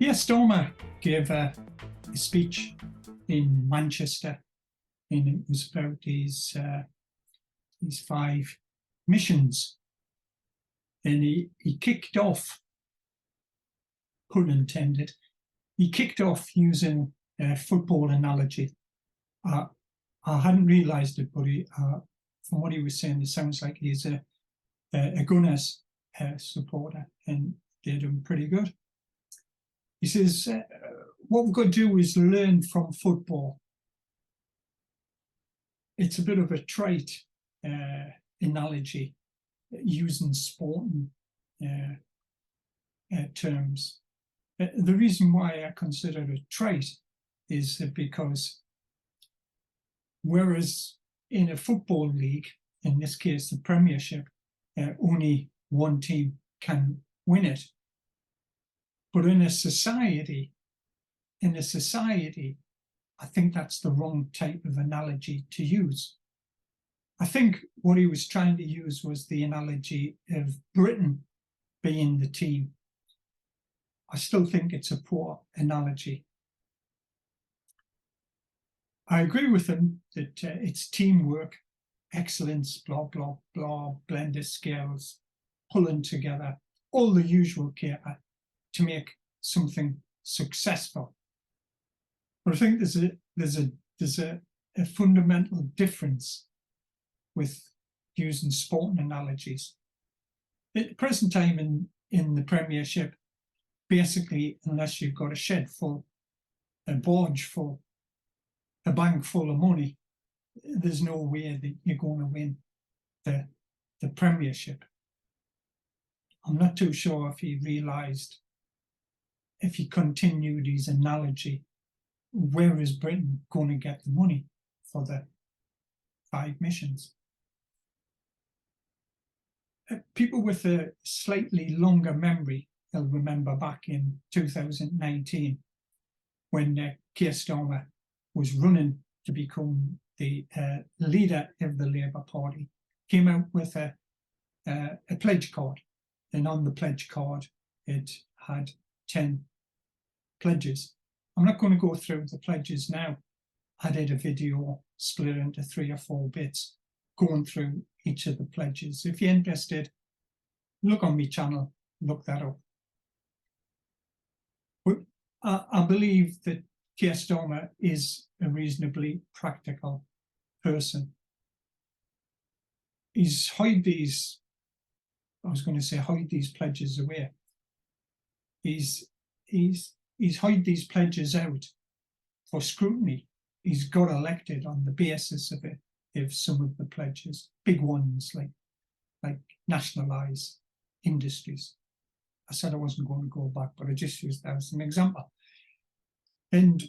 Kier Starmer gave a speech in Manchester, and it was about these 5 missions. And he kicked off, pun intended, he kicked off using a football analogy. I hadn't realised it, but from what he was saying, it sounds like he's a Gunners supporter, and they're doing pretty good. He says, what we've got to do is learn from football. It's a bit of a trite analogy using sporting terms. The reason why I consider it trite is because whereas in a football league, in this case the Premiership, only one team can win it. But in a society, I think that's the wrong type of analogy to use. I think what he was trying to use was the analogy of Britain being the team. I still think it's a poor analogy. I agree with him that it's teamwork, excellence, blah, blah, blah, blended skills, pulling together, all the usual cater to make something successful. But I think there's a fundamental difference with using sporting analogies. At the present time in the Premiership, basically, unless you've got a shed full, a barge full, a bank full of money, there's no way that you're going to win the Premiership. I'm not too sure if he realised, if he continued his analogy, where is Britain going to get the money for the 5 missions? People with a slightly longer memory will remember back in 2019 when Kier Starmer was running to become the leader of the Labour Party, came out with a pledge card, and on the pledge card it had 10 pledges. I'm not going to go through the pledges now. I did a video split into 3 or 4 bits going through each of the pledges. If you're interested, look on my channel, look that up. But I believe that Kier Starmer is a reasonably practical person. He's hide these pledges away. He's hide these pledges out for scrutiny. He's got elected on the basis of it, if some of the pledges, big ones like nationalise industries. I said I wasn't going to go back, but I just used that as an example. And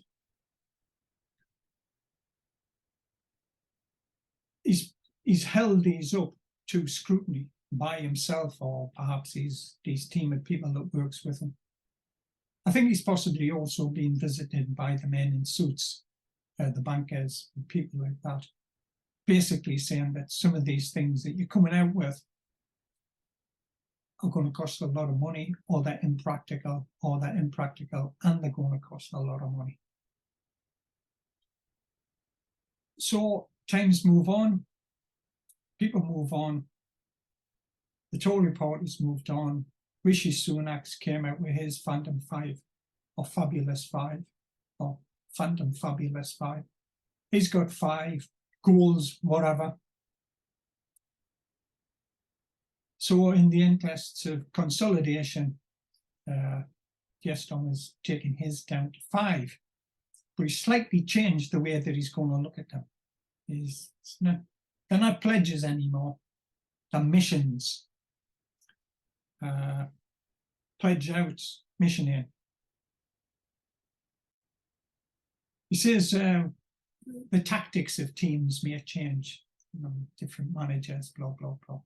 he's held these up to scrutiny by himself, or perhaps his team of people that works with him. I think he's possibly also been visited by the men in suits, the bankers, and people like that, basically saying that some of these things that you're coming out with are going to cost a lot of money, or they're impractical, and they're going to cost a lot of money. So times move on, people move on, the Tory party's moved on. Rishi Sunak came out with his Phantom 5, or Fabulous 5, or Phantom Fabulous 5. He's got 5 goals, whatever. So in the interests of consolidation, Kier Starmer is taking his down to 5. But he's slightly changed the way that he's going to look at them. They're not pledges anymore, they're missions. Pledge out, mission in. He says the tactics of teams may change, different managers, blah, blah, blah.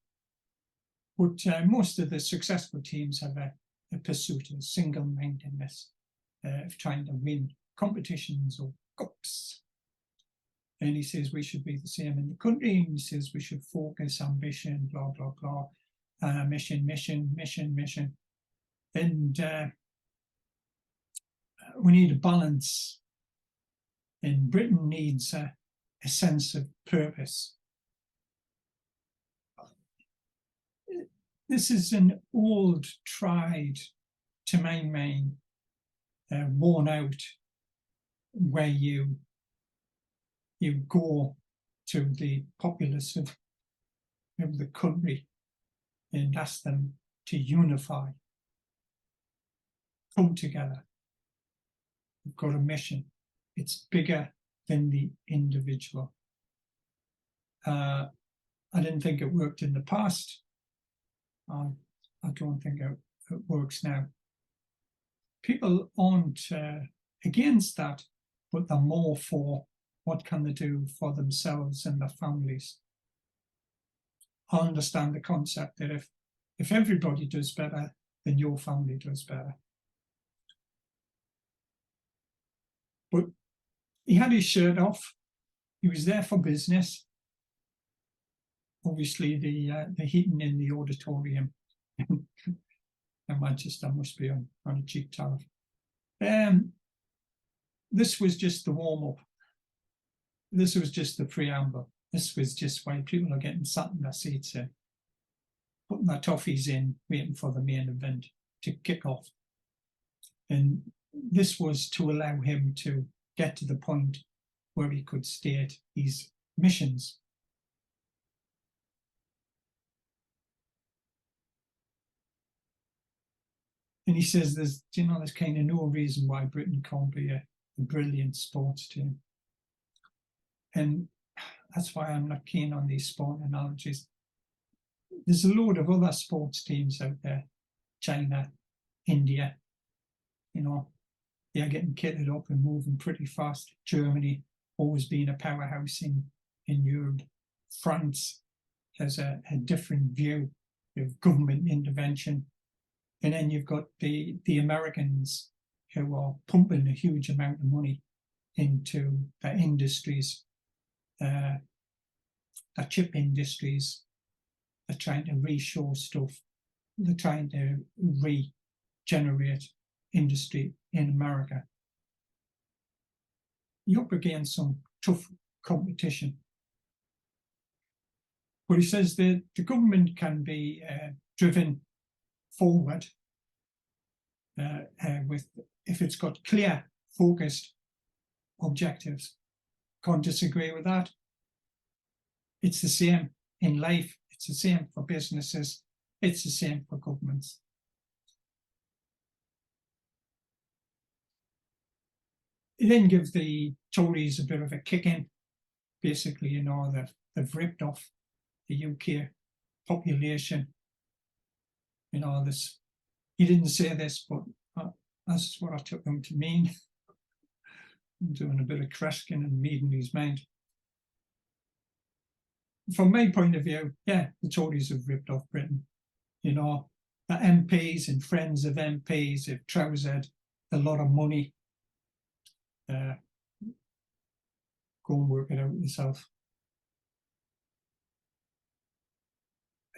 But most of the successful teams have a pursuit of single-mindedness, of trying to win competitions or cups. And he says we should be the same in the country, and he says we should focus, ambition, blah, blah, blah. Mission. And we need a balance, and Britain needs a sense of purpose. This is an old, tried, to my mind, worn out where you go to the populace of the country and ask them to unify, come together. We've got a mission. It's bigger than the individual. I didn't think it worked in the past. I don't think it works now. People aren't against that, but they're more for what can they do for themselves and their families. I understand the concept that if everybody does better, then your family does better. But he had his shirt off. He was there for business. Obviously, the heating in the auditorium in Manchester must be on a cheap tariff. This was just the warm-up. This was just the preamble. This was just why people are getting sat in their seats, putting their toffees in, waiting for the main event to kick off. And this was to allow him to get to the point where he could state his missions. And he says there's kind of no reason why Britain can't be a brilliant sports team. And that's why I'm not keen on these sport analogies. There's a load of other sports teams out there, China, India, they're getting kitted up and moving pretty fast. Germany, always being a powerhouse in Europe. France has a different view of government intervention. And then you've got the Americans who are pumping a huge amount of money into their industries, their chip industries. They're trying to reshore stuff. They're trying to regenerate industry in America. You're up against some tough competition. But he says that the government can be driven forward if it's got clear, focused objectives. Can't disagree with that. It's the same in life. It's the same for businesses. It's the same for governments. It then gives the Tories a bit of a kick in. Basically, they've ripped off the UK population. This. He didn't say this, but that's what I took him to mean. I'm doing a bit of Kreskin and reading his mind. From my point of view, yeah, the Tories have ripped off Britain. The MPs and friends of MPs have trousered a lot of money. Go and work it out yourself.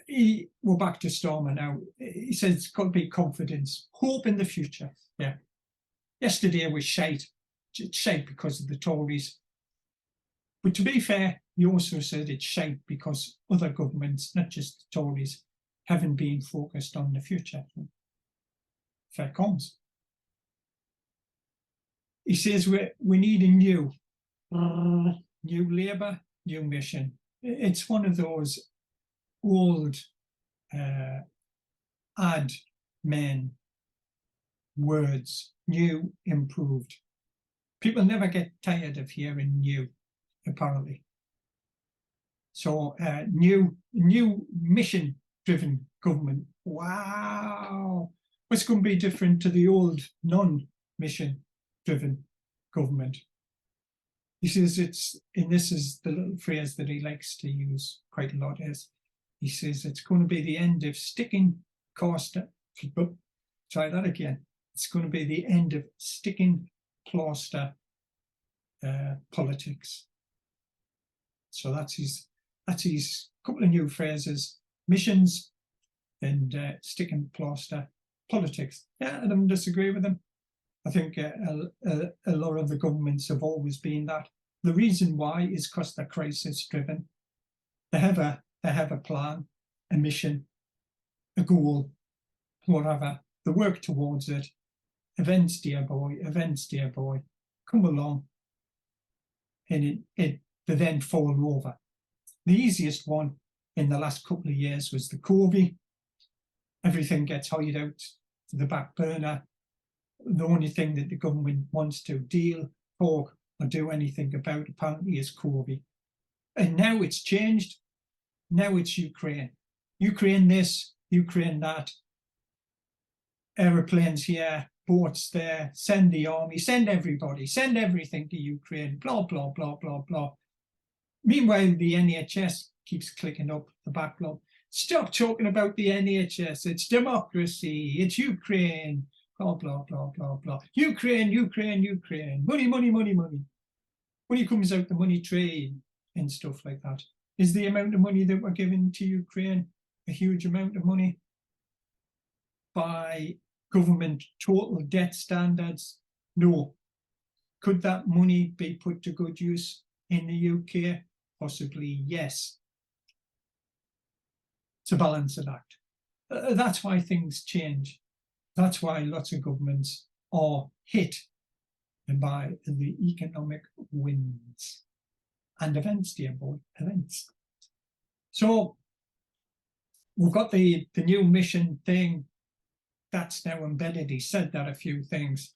We're back to Starmer now. He says it's got to be confidence, hope in the future. Yeah. Yesterday was shite. It's shite because of the Tories. But to be fair, he also said it's shite because other governments, not just the Tories, haven't been focused on the future. Fair comms. He says we need a new Labour, new mission. It's one of those old admin words, new, improved. People never get tired of hearing new, apparently. So new mission-driven government. Wow. What's going to be different to the old non-mission-driven government? He says and this is the little phrase that he likes to use quite a lot, is he says it's going to be the end of sticking plaster. Try that again. It's going to be the end of sticking plaster politics. So that's his couple of new phrases: missions and sticking plaster politics. Yeah, I don't disagree with him. I think a lot of the governments have always been that. The reason why is because they're crisis driven. They have a plan, a mission, a goal, whatever. They work towards it. Events, dear boy, come along. And they then fall over. The easiest one in the last couple of years was the COVID. Everything gets hired out to the back burner. The only thing that the government wants to deal, talk, or do anything about apparently is COVID. And now it's changed. Now it's Ukraine. Ukraine this, Ukraine that. Aeroplanes here, boats there, send the army, send everybody, send everything to Ukraine, blah, blah, blah, blah, blah. Meanwhile, the NHS keeps clicking up the backlog. Stop talking about the NHS. It's democracy. It's Ukraine. Blah, blah, blah, blah, blah. Ukraine, Ukraine, Ukraine. Money, money, money, money. Money comes out the money trade and stuff like that. Is the amount of money that we're giving to Ukraine a huge amount of money? By government total debt standards? No. Could that money be put to good use in the UK? Possibly, yes. It's a balancing act. That's why things change. That's why lots of governments are hit by the economic winds and events, dear boy, events. So we've got the new mission thing that's now embedded. He said that a few things.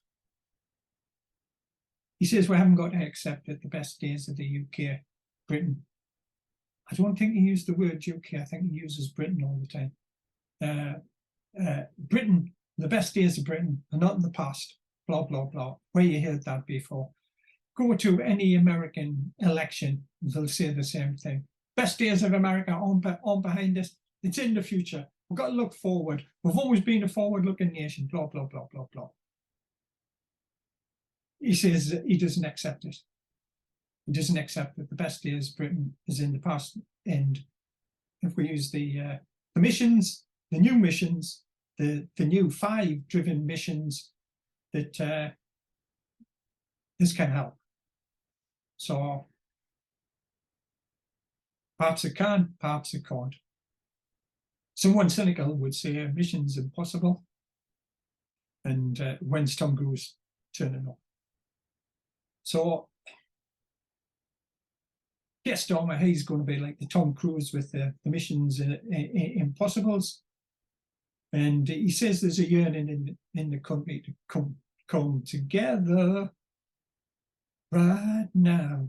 He says we haven't got to accept that the best days of the UK, Britain. I don't think he used the word UK. I think he uses Britain all the time. Britain, the best days of Britain are not in the past. Blah, blah, blah. Where you heard that before. Go to any American election, they'll say the same thing. Best days of America on behind us. It's in the future. We've got to look forward. We've always been a forward-looking nation. Blah, blah, blah, blah, blah. He says he doesn't accept it. He doesn't accept that the best days of Britain is in the past. And if we use the missions, the new missions, the new 5 driven missions, that this can help. So perhaps it can, perhaps it can't. Someone cynical would say mission's impossible. And when's Tom Cruise turning up? So Kier Starmer, he's going to be like the Tom Cruise with the missions impossibles. And he says there's a yearning in the country to come together right now.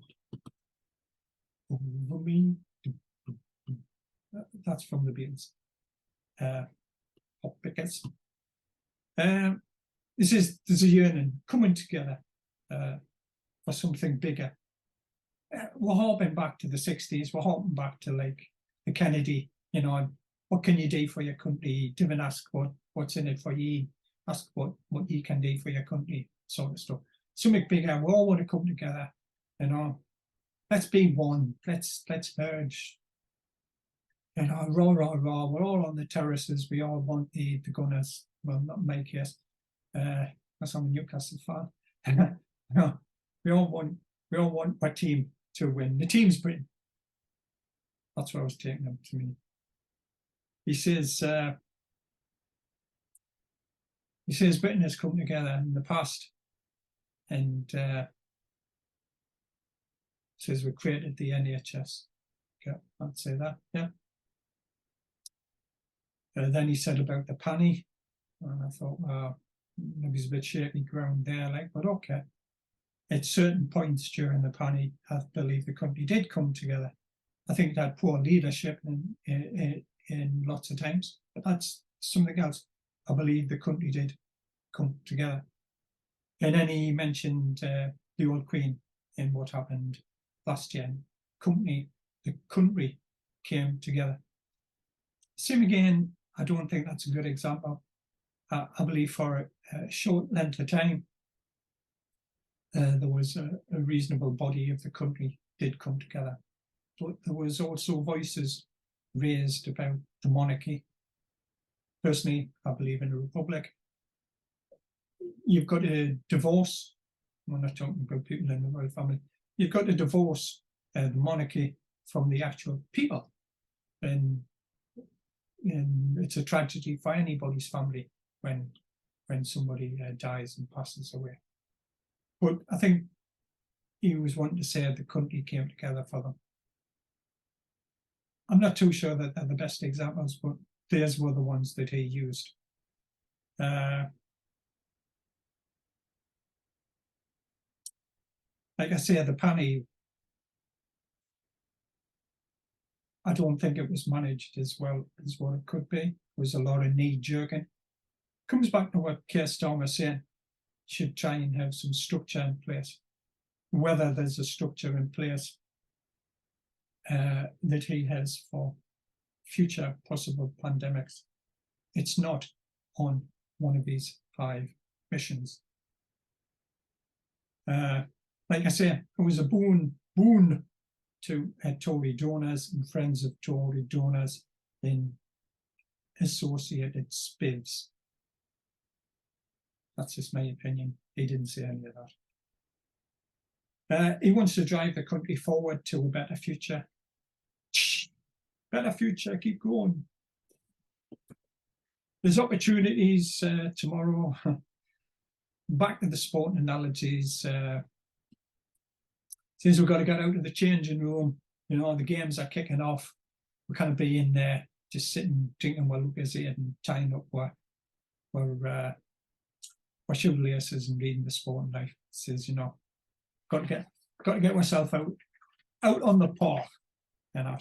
Over me. That's from the Beatles. Pop pickers. He says there's a yearning coming together for something bigger. We're harping back to the 60s. We're harping back to like the Kennedy, what can you do for your country? Don't ask what's in it for you. Ask what you can do for your country, sort of stuff. Something bigger. We all want to come together, Let's be one. Let's merge. Rah, rah, rah. We're all on the terraces. We all want the gunners. Well, not my case. That's I'm a Newcastle fan. We all want our team to win. The team's Britain. That's what I was taking them to mean. He says Britain has come together in the past, and says we created the NHS. Okay, I'd say that, yeah. Then he said about the penny, and I thought, well, maybe it's a bit shaky ground there, but okay. At certain points during the penny, I believe the country did come together. I think that poor leadership in lots of times, but that's something else. I believe the country did come together. And then he mentioned the old Queen and what happened last year. The country came together. Same again, I don't think that's a good example. I believe for a short length of time, there was a reasonable body of the country did come together. But there was also voices raised about the monarchy. Personally, I believe in a republic. you've got to divorce. We're not talking about people in the royal family. You've got to divorce the monarchy from the actual people, and it's a tragedy for anybody's family when somebody dies and passes away. But I think he was wanting to say the country came together for them. I'm not too sure that they're the best examples, but these were the ones that he used. Like I say, the panny, I don't think it was managed as well as what it could be. There was a lot of knee jerking. Comes back to what Kier Starmer saying, should try and have some structure in place. Whether there's a structure in place that he has for future possible pandemics, it's not on one of these 5 missions. Like I say, it was a boon to Tory donors and friends of Tory donors in associated spivs. That's just my opinion. He didn't say any of that. He wants to drive the country forward to a better future. Better future, keep going. There's opportunities tomorrow. Back to the sporting analogies. Since we've got to get out of the changing room, you know, the games are kicking off. We can't be in there just sitting, drinking while Lucas here and tying up our shoelaces and reading the Sporting Life. It says, you know, got to get myself out on the park, you know.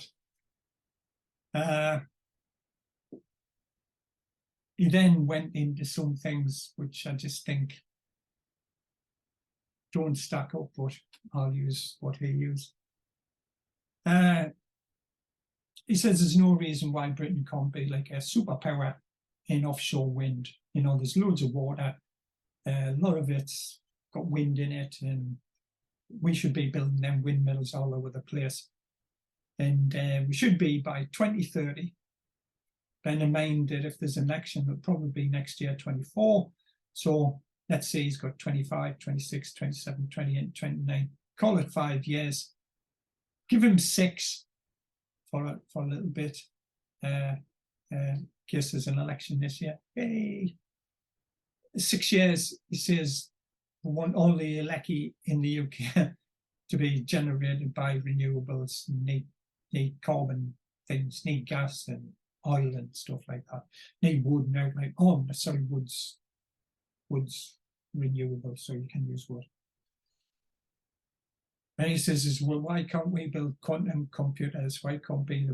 He then went into some things which I just think don't stack up, but I'll use what he used. He says there's no reason why Britain can't be like a superpower in offshore wind. You know, there's loads of water, a lot of it's got wind in it, and we should be building them windmills all over the place. And we should be by 2030. Bear in mind that if there's an election, it'll probably be next year, 24. So let's say he's got 25, 26, 27, 28, 29. Call it 5 years. Give him 6 for a little bit. In case there's an election this year. Hey, 6 years, he says, we want all the electricity in the UK to be generated by renewables, need carbon things, need gas and oil and stuff like that. Need wood now, like, oh, sorry, wood's renewable, so you can use wood. And he says, well, why can't we build quantum computers? Why can't we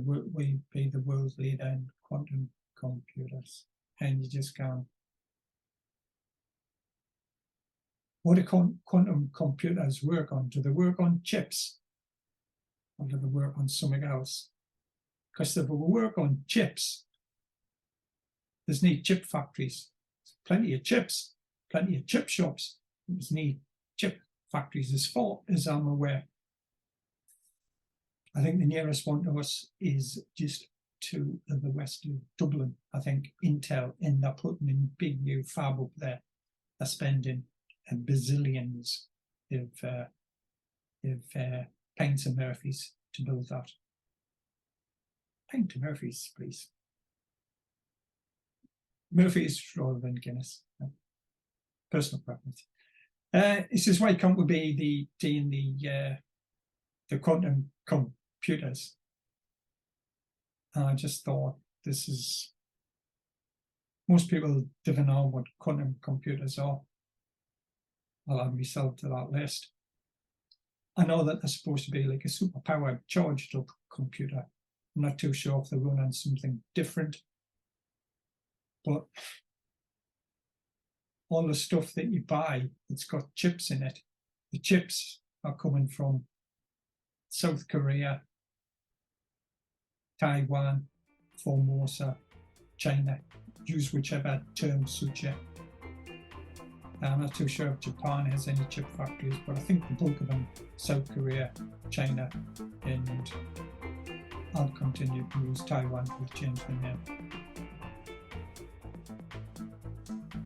be the world leader in quantum computers? And you just can't. What do quantum computers work on? Do they work on chips? Or do they work on something else? Because if we work on chips, there's need chip factories. There's plenty of chips, plenty of chip shops. There's need chip factories as I'm aware. I think the nearest one to us is just to the west of Dublin. I think Intel, and they're putting in big new fab up there. They're spending bazillions of pints and Murphys to build that. Pint to Murphys, please. Murphys rather than Guinness. Personal preference. He says, why can't we be the quantum computers? And I just thought, this is, most people don't know what quantum computers are. I'll add myself to that list. I know that they're supposed to be like a superpowered charged up computer. I'm not too sure if they run on something different, but all the stuff that you buy, it's got chips in it. The chips are coming from South Korea, Taiwan, Formosa, China. Use whichever term suits you. I'm not too sure if Japan has any chip factories, but I think the bulk of them, South Korea, China, and I'll continue to use Taiwan, we'll change the name.